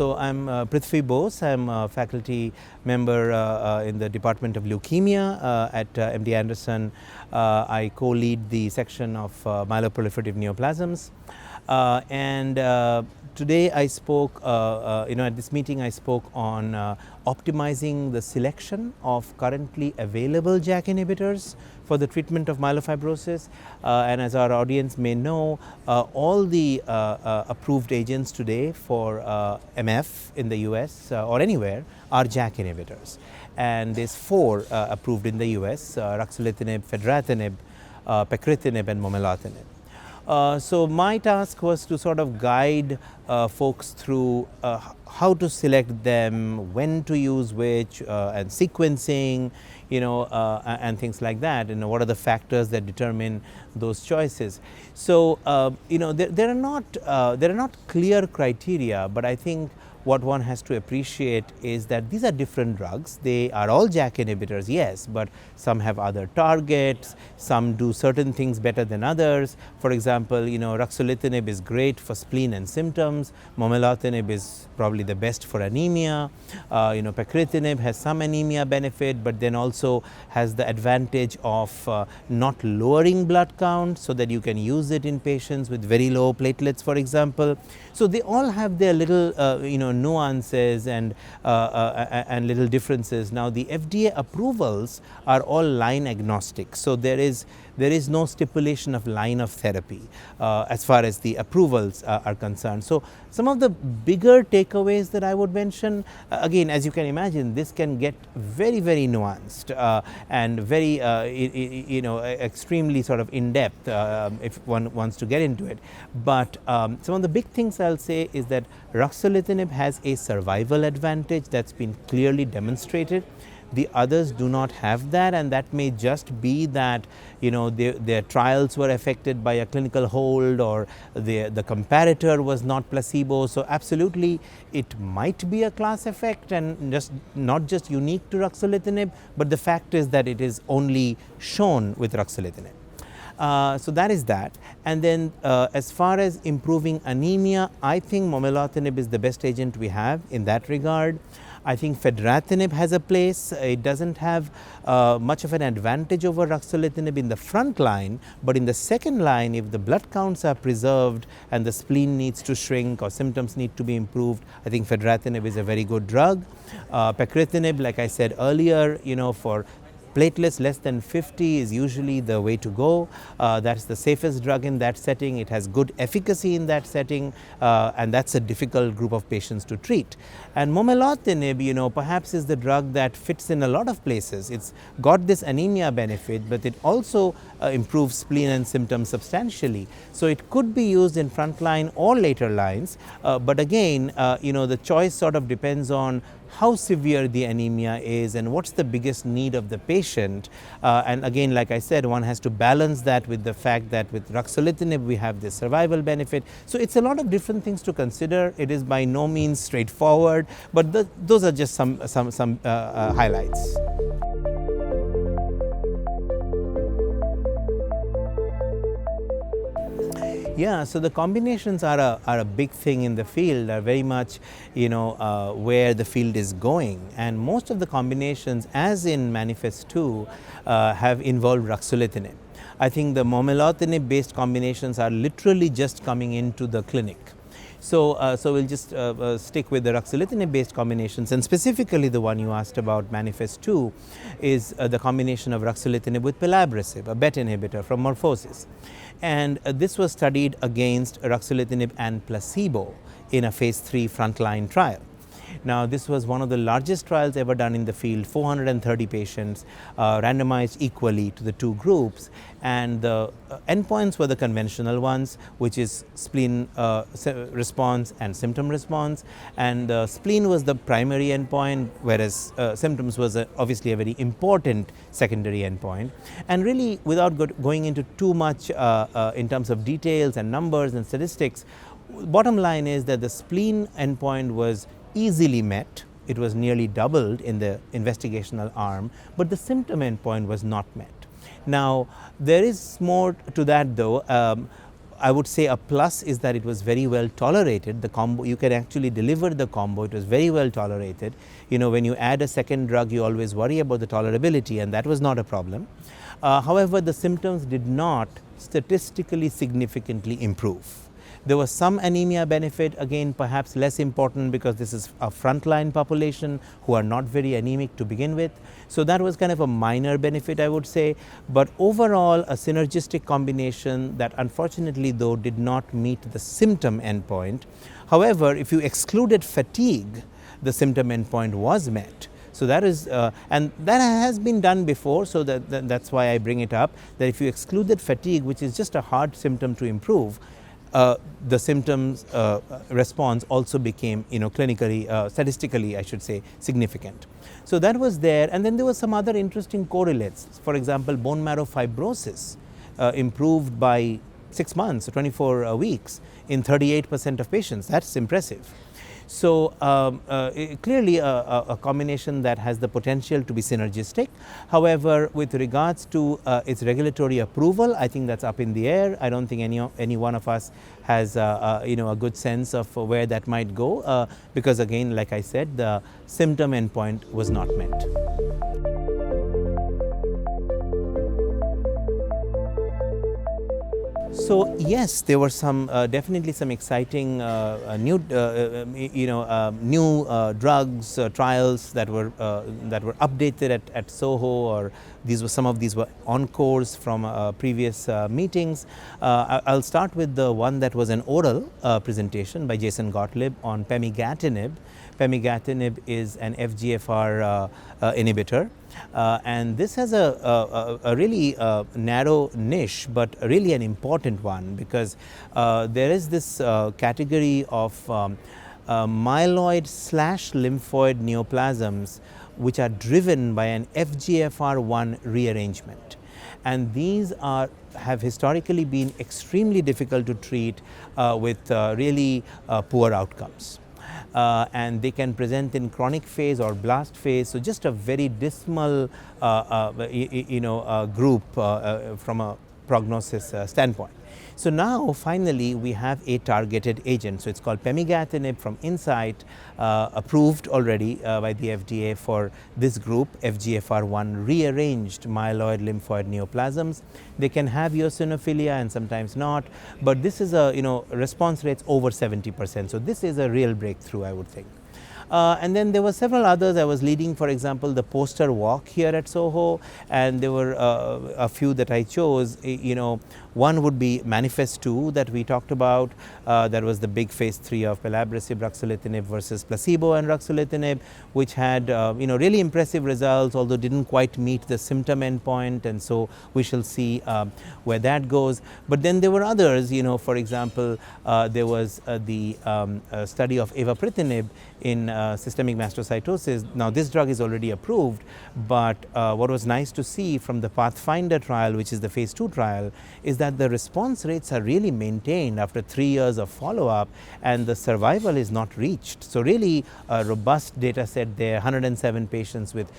So I'm Prithviraj Bose. I'm a faculty member in the Department of Leukemia at MD Anderson. I co-lead the section of myeloproliferative neoplasms. Today I spoke, at this meeting I spoke on optimizing the selection of currently available JAK inhibitors for the treatment of myelofibrosis. And as our audience may know, all the approved agents today for MF in the US or anywhere are JAK inhibitors. And there's 4 approved in the US, ruxolitinib, fedratinib, pacritinib and momelotinib. So my task was to sort of guide folks through how to select them, when to use which, and sequencing, and things like that. What are the factors that determine those choices? So there are not clear criteria, but I think what one has to appreciate is that these are different drugs. They are all JAK inhibitors, yes, but some have other targets, some do certain things better than others. For example, ruxolitinib is great for spleen and symptoms, momelotinib is probably the best for anemia, pacritinib has some anemia benefit, but then also has the advantage of not lowering blood count so that you can use it in patients with very low platelets, for example. So they all have their little nuances and little differences. Now the FDA approvals are all line agnostic, so there is no stipulation of line of therapy as far as the approvals are concerned. So some of the bigger takeaways that I would mention, again, as you can imagine, this can get very, very nuanced and very extremely sort of in depth if one wants to get into it. But some of the big things I'll say is that ruxolitinib has a survival advantage that's been clearly demonstrated. The others do not have that, and that may just be that their trials were affected by a clinical hold, or the comparator was not placebo. So absolutely it might be a class effect and not just unique to ruxolitinib, but the fact is that it is only shown with ruxolitinib. So that is that. And then as far as improving anemia, I think momelotinib is the best agent we have in that regard. I think fedratinib has a place. It doesn't have much of an advantage over ruxolitinib in the front line, but in the second line, if the blood counts are preserved and the spleen needs to shrink or symptoms need to be improved, I think fedratinib is a very good drug. Pacritinib, like I said earlier, for platelets less than 50 is usually the way to go. That's the safest drug in that setting. It has good efficacy in that setting, and that's a difficult group of patients to treat. And momelotinib, perhaps is the drug that fits in a lot of places. It's got this anemia benefit, but it also improves spleen and symptoms substantially. So it could be used in frontline or later lines, but again, the choice sort of depends on how severe the anemia is and what's the biggest need of the patient. And again, like I said, one has to balance that with the fact that with ruxolitinib we have this survival benefit. So it's a lot of different things to consider. It is by no means straightforward, but those are just some highlights. Yeah, so the combinations are a big thing in the field, are very much where the field is going, and most of the combinations, as in MANIFEST-2, have involved ruxolitinib. I think the momelotinib based combinations are literally just coming into the clinic. So we'll just stick with the ruxolitinib based combinations, and specifically the one you asked about, MANIFEST-2, is the combination of ruxolitinib with pelabresib, a BET inhibitor from MorphoSys. And this was studied against ruxolitinib and placebo in a phase 3 frontline trial. Now, this was one of the largest trials ever done in the field, 430 patients randomized equally to the two groups, and the endpoints were the conventional ones, which is spleen response and symptom response, and the spleen was the primary endpoint, whereas symptoms was obviously a very important secondary endpoint. And really, without going into too much in terms of details and numbers and statistics, bottom line is that the spleen endpoint was easily met. It was nearly doubled in the investigational arm, but the symptom endpoint was not met. Now, there is more to that though. I would say a plus is that it was very well tolerated. The combo, you can actually deliver the combo. It was very well tolerated. You know, when you add a second drug, you always worry about the tolerability, and that was not a problem. However, the symptoms did not statistically significantly improve. There was some anemia benefit, again perhaps less important because this is a frontline population who are not very anemic to begin with. So that was kind of a minor benefit, I would say, but overall a synergistic combination that unfortunately though did not meet the symptom endpoint. However, if you excluded fatigue, the symptom endpoint was met. So that is, and that has been done before, so that's why I bring it up, that if you excluded fatigue, which is just a hard symptom to improve, the symptoms response also became, you know, clinically, statistically I should say, significant. So that was there, and then there were some other interesting correlates. For example, bone marrow fibrosis improved by 6 months, 24 weeks in 38% of patients. That's impressive. So clearly a combination that has the potential to be synergistic. However, with regards to its regulatory approval, I think that's up in the air. I don't think any one of us has you know, a good sense of where that might go because again, like I said, the symptom endpoint was not met. So yes, there were some definitely some exciting new drugs trials that were updated at SOHO, or some of these were encores from previous meetings. I'll start with the one that was an oral presentation by Jason Gottlieb on pemigatinib. Pemigatinib is an FGFR inhibitor. And this has a really narrow niche, but really an important one, because there is this category of myeloid/lymphoid neoplasms which are driven by an FGFR1 rearrangement. And these have historically been extremely difficult to treat with really poor outcomes. And they can present in chronic phase or blast phase. So just a very dismal group from a prognosis standpoint. So now finally we have a targeted agent. So it's called pemigatinib from Incyte, approved already by the FDA for this group, FGFR1 rearranged myeloid lymphoid neoplasms. They can have eosinophilia and sometimes not, but this is a response rates over 70%. So this is a real breakthrough, I would think. And then there were several others. I was leading, for example, the poster walk here at SOHO, and there were a few that I chose. One would be Manifest-2 that we talked about. That was the big phase 3 of pelabresib, ruxolitinib versus placebo and ruxolitinib, which had really impressive results, although didn't quite meet the symptom endpoint, and so we shall see where that goes. But then there were others. For example, there was the study of avapritinib in systemic mastocytosis. Now this drug is already approved, but what was nice to see from the Pathfinder trial, which is the phase 2 trial, is that the response rates are really maintained after 3 years of follow-up, and the survival is not reached. So really a robust data set there, 107 patients with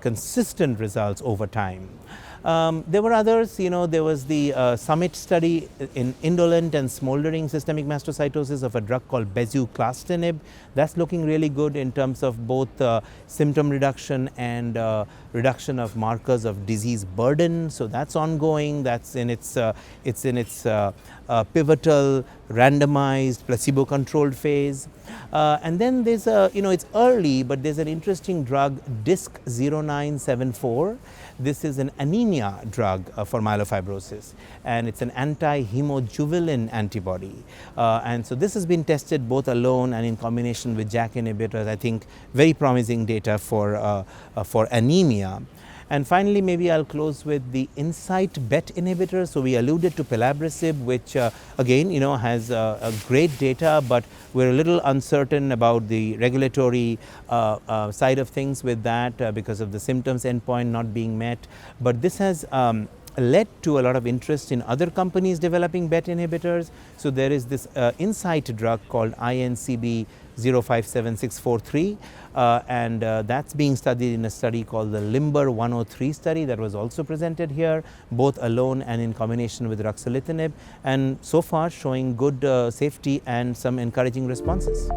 consistent results over time. There were others. There was the Summit study in indolent and smoldering systemic mastocytosis of a drug called bezuclastinib. That's looking really good in terms of both symptom reduction and reduction of markers of disease burden. So that's ongoing. That's in its pivotal, randomized, placebo-controlled phase. And then there's it's early, but there's an interesting drug, DISC-0974. This is an anemia drug for myelofibrosis, and it's an anti-hemojuvelin antibody. And so this has been tested both alone and in combination with JAK inhibitors. I think very promising data for anemia. And finally, maybe I'll close with the Incyte BET inhibitor. So we alluded to pelabresib, which again, has a great data, but we're a little uncertain about the regulatory side of things with that because of the symptoms endpoint not being met. But this has led to a lot of interest in other companies developing BET inhibitors. So there is this Incyte drug called INCB 057643, and that's being studied in a study called the Limber 103 study that was also presented here, both alone and in combination with ruxolitinib, and so far showing good safety and some encouraging responses.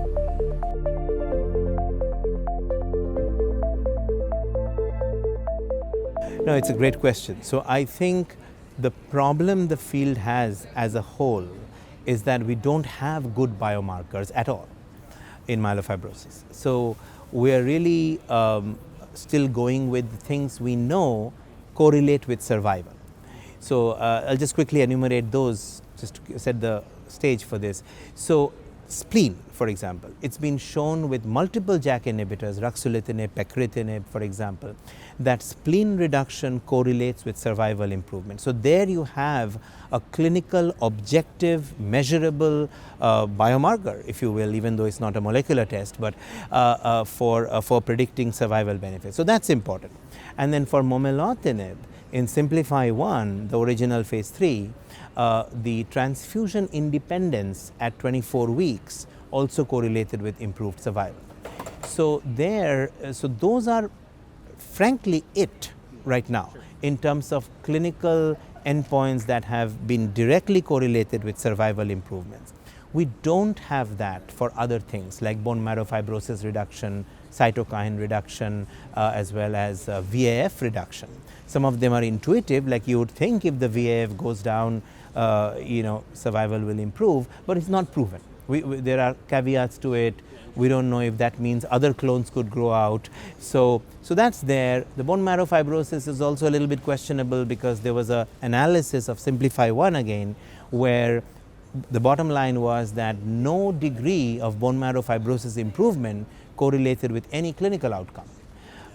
No, it's a great question. So I think the problem the field has as a whole is that we don't have good biomarkers at all in myelofibrosis. So we're really still going with things we know correlate with survival. So I'll just quickly enumerate those just to set the stage for this. So spleen, for example, it's been shown with multiple JAK inhibitors, ruxolitinib, pacritinib, for example, that spleen reduction correlates with survival improvement. So there you have a clinical, objective, measurable biomarker, if you will, even though it's not a molecular test, but for predicting survival benefits. So that's important. And then for momelotinib, in Simplify-1, the original phase 3, the transfusion independence at 24 weeks also correlated with improved survival. So those are frankly it right now in terms of clinical endpoints that have been directly correlated with survival improvements. We don't have that for other things like bone marrow fibrosis reduction, cytokine reduction, as well as VAF reduction. Some of them are intuitive, like you would think if the VAF goes down, survival will improve, but it's not proven. There are caveats to it. We don't know if that means other clones could grow out. So that's there. The bone marrow fibrosis is also a little bit questionable because there was an analysis of Simplify-1 again, where the bottom line was that no degree of bone marrow fibrosis improvement correlated with any clinical outcome.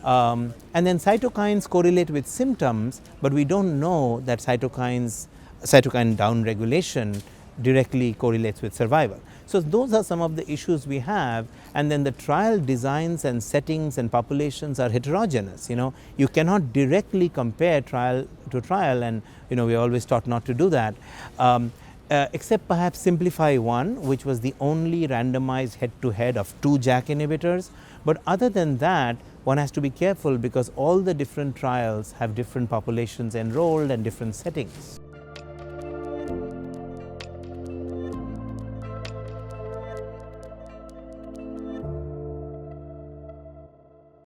And then cytokines correlate with symptoms, but we don't know that cytokine downregulation directly correlates with survival. So those are some of the issues we have, and then the trial designs and settings and populations are heterogeneous. You cannot directly compare trial to trial, and we always taught not to do that. Except perhaps Simplify-1, which was the only randomized head-to-head of 2 JAK inhibitors. But other than that, one has to be careful because all the different trials have different populations enrolled and different settings.